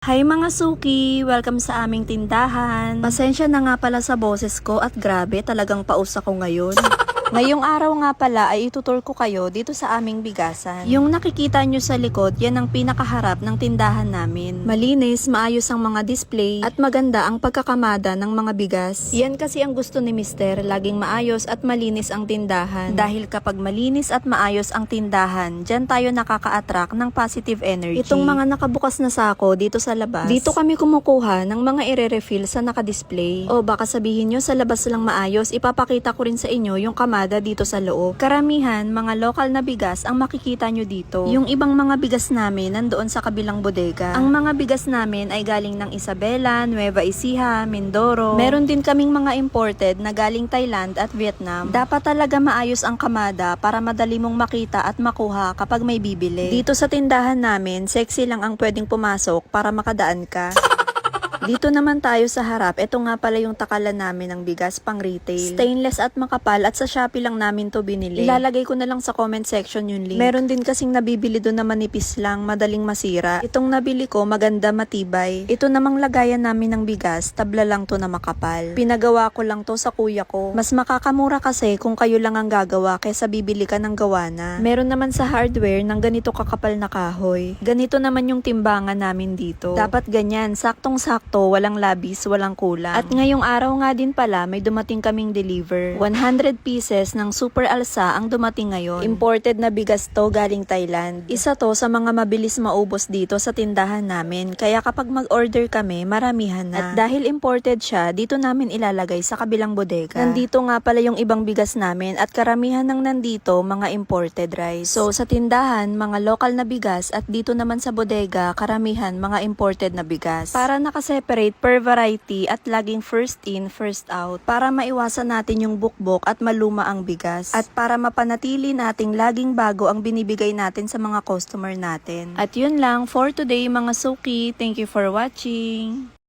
Hi mga suki! Welcome sa aming tindahan. Pasensya na nga pala sa boses ko at grabe talagang paus ako ngayon. Ngayong araw nga pala ay itutur ko kayo dito sa aming bigasan. Yung nakikita nyo sa likod, yan ang pinakaharap ng tindahan namin. Malinis, maayos ang mga display, at maganda ang pagkakamada ng mga bigas. Yan kasi ang gusto ni Mister, laging maayos at malinis ang tindahan. Dahil kapag malinis at maayos ang tindahan, dyan tayo nakaka-attract ng positive energy. Itong mga nakabukas na sako dito sa labas, dito kami kumukuha ng mga ire-refill sa nakadisplay. O baka sabihin nyo sa labas lang maayos, ipapakita ko rin sa inyo yung kamada dito sa loob. Karamihan, mga lokal na bigas ang makikita nyo dito. Yung ibang mga bigas namin nandoon sa kabilang bodega. Ang mga bigas namin ay galing ng Isabela, Nueva Ecija, Mindoro. Meron din kaming mga imported na galing Thailand at Vietnam. Dapat talaga maayos ang kamada para madali mong makita at makuha kapag may bibili. Dito sa tindahan namin, sexy lang ang pwedeng pumasok para makadaan ka. Dito naman tayo sa harap. Ito nga pala yung takalan namin ng bigas pang retail. Stainless at makapal at sa Shopee lang namin to binili. Ilalagay ko na lang sa comment section yung link. Meron din kasing nabibili doon na manipis lang, madaling masira. Itong nabili ko, maganda, matibay. Ito namang lagayan namin ng bigas, tabla lang to na makapal. Pinagawa ko lang to sa kuya ko. Mas makakamura kasi kung kayo lang ang gagawa kaysa bibili ka ng gawa na. Meron naman sa hardware ng ganito kakapal na kahoy. Ganito naman yung timbangan namin dito. Dapat ganyan, saktong-sakto, walang labis, walang kulang. At ngayong araw nga din pala, may dumating kaming deliver. 100 pieces ng super alsa ang dumating ngayon. Imported na bigas to galing Thailand. Isa to sa mga mabilis maubos dito sa tindahan namin. Kaya kapag mag-order kami, maramihan na. At dahil imported siya, dito namin ilalagay sa kabilang bodega. Nandito nga pala yung ibang bigas namin at karamihan ng nandito, mga imported rice. So sa tindahan, mga local na bigas at dito naman sa bodega, karamihan mga imported na bigas. Para nakaseparate per variety at laging first in, first out para maiwasan natin yung bukbok at maluma ang bigas at para mapanatili nating laging bago ang binibigay natin sa mga customer natin. At yun lang for today mga suki. Thank you for watching.